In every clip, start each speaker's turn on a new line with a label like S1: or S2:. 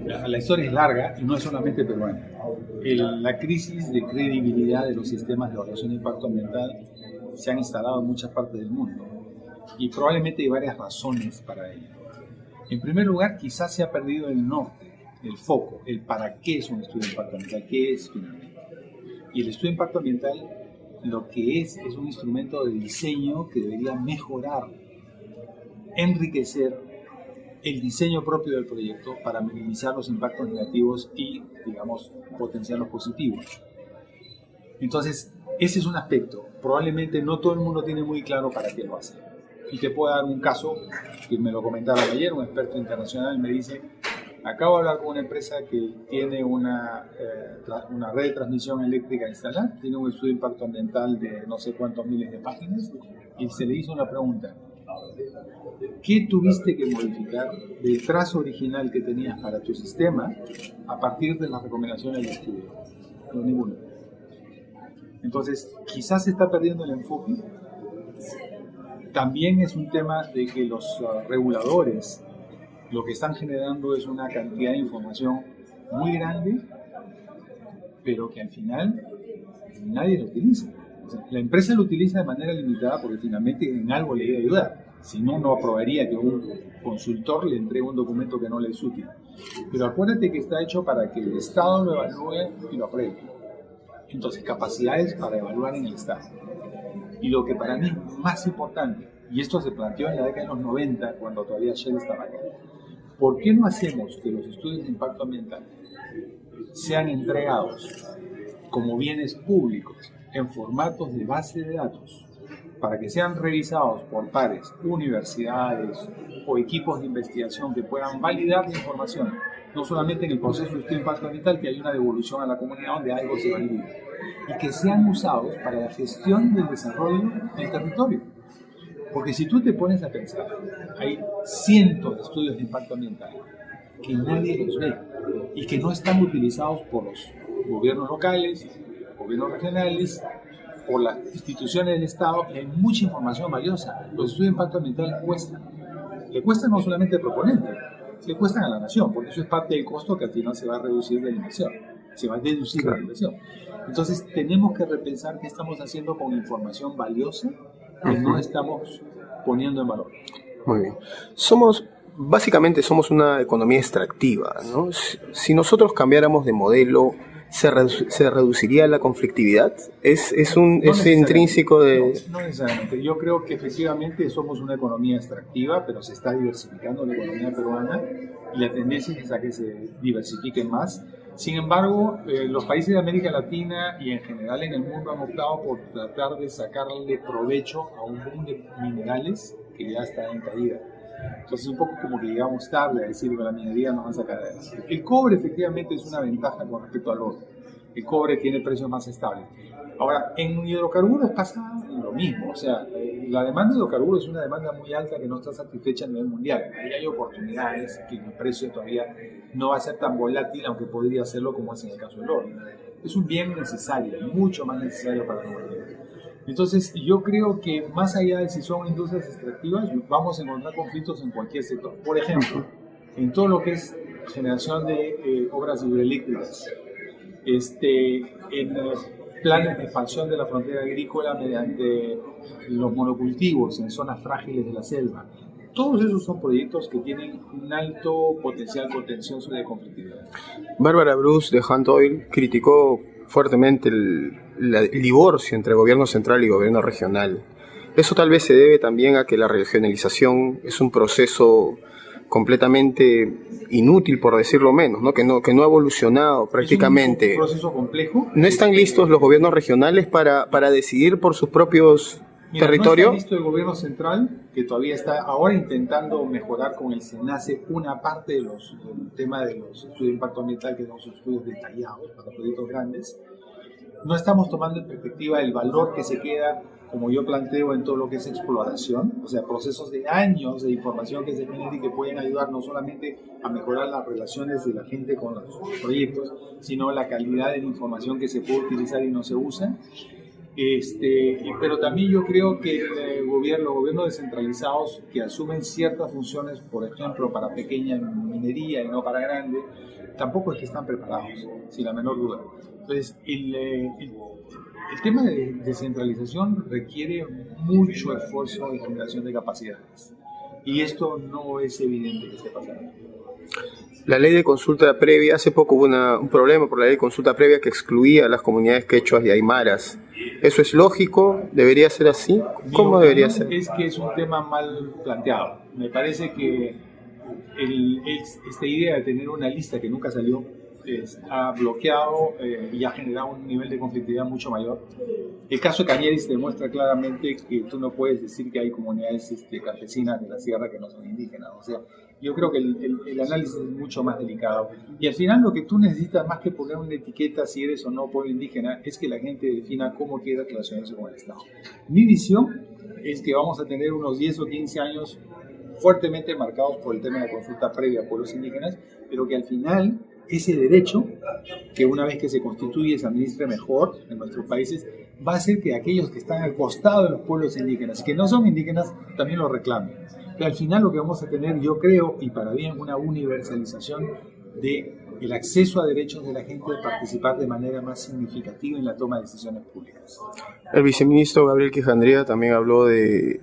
S1: La historia es larga y no es solamente peruana. La crisis de credibilidad de los sistemas de evaluación de impacto ambiental se han instalado en muchas partes del mundo y probablemente hay varias razones para ello. En primer lugar, quizás se ha perdido el norte, el foco, el para qué es un estudio de impacto ambiental, qué es finalmente. Y el estudio de impacto ambiental lo que es un instrumento de diseño que debería mejorar, enriquecer el diseño propio del proyecto para minimizar los impactos negativos y, digamos, potenciar los positivos. Entonces, ese es un aspecto. Probablemente no todo el mundo tiene muy claro para qué lo hace. Y te puedo dar un caso que me lo comentaron ayer, un experto internacional me dice, acabo de hablar con una empresa que tiene una red de transmisión eléctrica instalada, tiene un estudio de impacto ambiental de no sé cuántos miles de páginas, y se le hizo una pregunta. ¿Qué tuviste que modificar del trazo original que tenías para tu sistema a partir de las recomendaciones del estudio? No, ninguno. Entonces, quizás se está perdiendo el enfoque. También es un tema de que los reguladores lo que están generando es una cantidad de información muy grande, pero que al final nadie lo utiliza. O sea, la empresa lo utiliza de manera limitada porque finalmente en algo le debe ayudar. Si no, no aprobaría que un consultor le entregue un documento que no le es útil. Pero acuérdate que está hecho para que el Estado lo evalúe y lo apruebe. Entonces, capacidades para evaluar en el Estado. Y lo que para mí es más importante, y esto se planteó en la década de los 90, cuando todavía Shell estaba acá, ¿por qué no hacemos que los estudios de impacto ambiental sean entregados como bienes públicos en formatos de base de datos para que sean revisados por pares, universidades o equipos de investigación que puedan validar la información, no solamente en el proceso de estudio de impacto ambiental, que hay una devolución a la comunidad donde algo se valida, y que sean usados para la gestión del desarrollo del territorio? Porque si tú te pones a pensar, hay cientos de estudios de impacto ambiental que nadie los ve y que no están utilizados por los gobiernos locales, gobiernos regionales, por las instituciones del Estado, y hay mucha información valiosa. Los estudios de impacto ambiental cuestan. Le cuestan no solamente al proponente, le cuestan a la nación, porque eso es parte del costo que al final se va a reducir de la inversión, se va a deducir de la inversión. Entonces tenemos que repensar qué estamos haciendo con información valiosa que no estamos poniendo en valor.
S2: Muy bien. Básicamente somos una economía extractiva, ¿no? Si nosotros cambiáramos de modelo, ¿se reduciría la conflictividad? ¿Es intrínseco de...?
S1: No necesariamente. Yo creo que efectivamente somos una economía extractiva, pero se está diversificando la economía peruana y la tendencia es a que se diversifique más. Sin embargo, los países de América Latina y en general en el mundo han optado por tratar de sacarle provecho a un boom de minerales que ya está en caída. Entonces es un poco como que llegamos tarde a decir que la minería nos va a sacar de eso. El cobre efectivamente es una ventaja con respecto al oro. El cobre tiene precios más estables. Ahora, en hidrocarburos pasa lo mismo. O sea, la demanda de hidrocarburos es una demanda muy alta que no está satisfecha a nivel mundial. Ahí hay oportunidades que el precio todavía no va a ser tan volátil, aunque podría serlo como es en el caso del oro. Es un bien necesario, mucho más necesario para la humanidad. Entonces, yo creo que más allá de si son industrias extractivas, vamos a encontrar conflictos en cualquier sector. Por ejemplo, en todo lo que es generación de obras hidroeléctricas, en planes de expansión de la frontera agrícola mediante los monocultivos en zonas frágiles de la selva. Todos esos son proyectos que tienen un alto potencial contencioso de conflictividad.
S2: Bárbara Bruce de Hunt Oil criticó fuertemente el divorcio entre gobierno central y gobierno regional. Eso tal vez se debe también a que la regionalización es un proceso completamente inútil, por decirlo menos, ¿no? Que no ha evolucionado prácticamente.
S1: Es un proceso complejo.
S2: ¿No están listos los gobiernos regionales para decidir por sus propios territorios?
S1: No está listo el gobierno central, que todavía está ahora intentando mejorar con el SENACE una parte del tema de los estudios de impacto ambiental, que son estudios detallados para proyectos grandes. No estamos tomando en perspectiva el valor que se queda, como yo planteo, en todo lo que es exploración, o sea, procesos de años de información que se genera y que pueden ayudar no solamente a mejorar las relaciones de la gente con los proyectos, sino la calidad de la información que se puede utilizar y no se usa. Pero también yo creo que los gobiernos descentralizados que asumen ciertas funciones, por ejemplo, para pequeña minería y no para grande, tampoco es que están preparados, sin la menor duda. Entonces, el tema de descentralización requiere mucho esfuerzo y generación de capacidades. Y esto no es evidente que esté pasando.
S2: La ley de consulta previa, hace poco hubo un problema por la ley de consulta previa que excluía a las comunidades quechuas y aymaras. ¿Eso es lógico? ¿Debería ser así? ¿Cómo debería ser?
S1: Es que es un tema mal planteado. Me parece que esta idea de tener una lista que nunca salió ha bloqueado y ha generado un nivel de conflictividad mucho mayor. El caso de Cañeris demuestra claramente que tú no puedes decir que hay comunidades campesinas de la sierra que no son indígenas. O sea, yo creo que el análisis es mucho más delicado. Y al final lo que tú necesitas, más que poner una etiqueta si eres o no pueblo indígena, es que la gente defina cómo quiere relacionarse con el Estado. Mi visión es que vamos a tener unos 10 o 15 años fuertemente marcados por el tema de la consulta previa a pueblos indígenas, pero que al final ese derecho, que una vez que se constituye y se administre mejor en nuestros países, va a hacer que aquellos que están al costado de los pueblos indígenas, que no son indígenas, también lo reclamen. Pero al final lo que vamos a tener, yo creo, y para bien, una universalización del acceso a derechos de la gente de participar de manera más significativa en la toma de decisiones públicas.
S2: El viceministro Gabriel Quijandría también habló de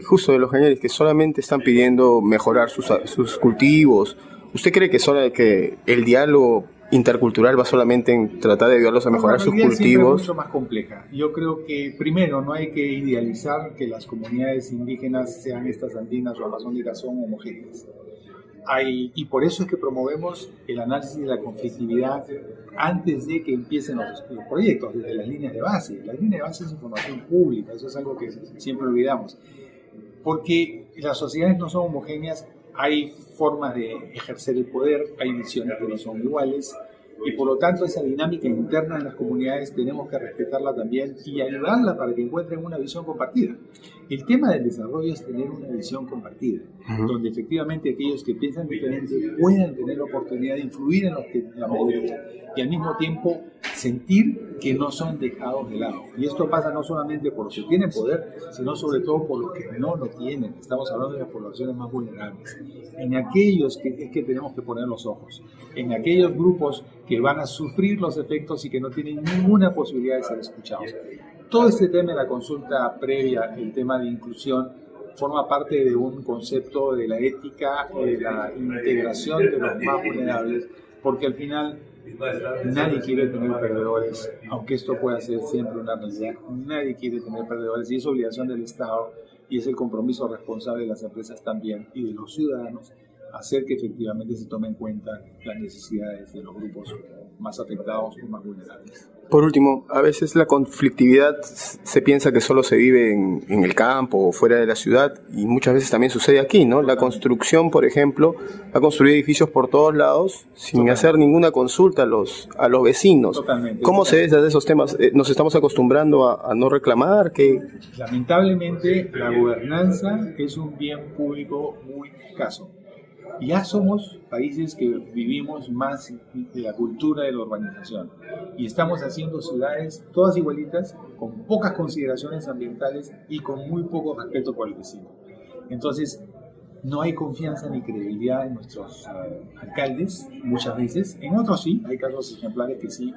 S2: justo de los cañeris que solamente están pidiendo mejorar sus cultivos. ¿Usted cree que el diálogo intercultural va solamente en tratar de ayudarlos a mejorar sus cultivos?
S1: Es mucho más compleja. Yo creo que primero no hay que idealizar que las comunidades indígenas, sean estas andinas o amazónicas, son homogéneas. Y por eso es que promovemos el análisis de la conflictividad antes de que empiecen los proyectos, desde las líneas de base. La línea de base es información pública, eso es algo que siempre olvidamos. Porque las sociedades no son homogéneas, hay formas de ejercer el poder, hay visiones que no son iguales, y por lo tanto esa dinámica interna en las comunidades tenemos que respetarla también y ayudarla para que encuentren una visión compartida. El tema del desarrollo es tener una visión compartida, donde efectivamente aquellos que piensan diferente puedan tener la oportunidad de influir en la mayoría y al mismo tiempo sentir que no son dejados de lado. Y esto pasa no solamente por los que tienen poder, sino sobre todo por los que no lo tienen. Estamos hablando de las poblaciones más vulnerables. En aquellos que tenemos que poner los ojos, en aquellos grupos que van a sufrir los efectos y que no tienen ninguna posibilidad de ser escuchados. Todo este tema de la consulta previa, el tema de inclusión, forma parte de un concepto de la ética y de la integración de los más vulnerables, porque al final nadie quiere tener perdedores, aunque esto pueda ser siempre una realidad. Nadie quiere tener perdedores y es obligación del Estado y es el compromiso responsable de las empresas también y de los ciudadanos hacer que efectivamente se tomen en cuenta las necesidades de los grupos más afectados o más vulnerables.
S2: Por último, a veces la conflictividad se piensa que solo se vive en el campo o fuera de la ciudad y muchas veces también sucede aquí, ¿no? La construcción, por ejemplo, ha construido edificios por todos lados sin hacer ninguna consulta a los vecinos.
S1: Totalmente.
S2: ¿Cómo se ve desde esos temas? ¿Nos estamos acostumbrando a no reclamar?
S1: Lamentablemente, la gobernanza es un bien público muy escaso. Ya somos países que vivimos más de la cultura de la urbanización y estamos haciendo ciudades todas igualitas, con pocas consideraciones ambientales y con muy poco respeto por el vecino. Entonces, no hay confianza ni credibilidad en nuestros alcaldes muchas veces. En otros sí, hay casos ejemplares que sí,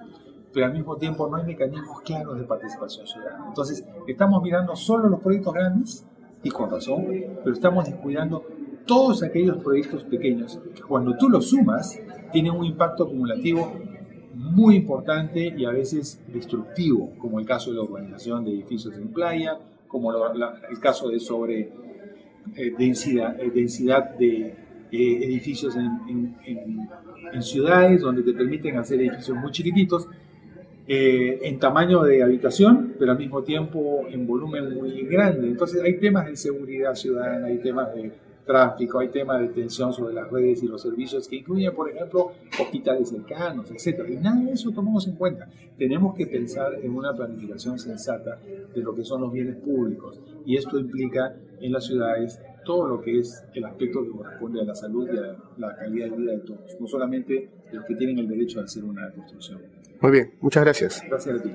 S1: pero al mismo tiempo no hay mecanismos claros de participación ciudadana. Entonces, estamos mirando solo los proyectos grandes y con razón, pero estamos descuidando todos aquellos proyectos pequeños que cuando tú los sumas tienen un impacto acumulativo muy importante y a veces destructivo, como el caso de la urbanización de edificios en playa, como el caso de densidad de edificios en ciudades donde te permiten hacer edificios muy chiquititos en tamaño de habitación, pero al mismo tiempo en volumen muy grande. Entonces hay temas de seguridad ciudadana, hay temas de tráfico, hay temas de tensión sobre las redes y los servicios que incluyen, por ejemplo, hospitales cercanos, etc. Y nada de eso tomamos en cuenta. Tenemos que pensar en una planificación sensata de lo que son los bienes públicos y esto implica en las ciudades todo lo que es el aspecto que corresponde a la salud y a la calidad de vida de todos, no solamente de los que tienen el derecho a hacer una construcción.
S2: Muy bien, muchas gracias.
S1: Gracias a ti.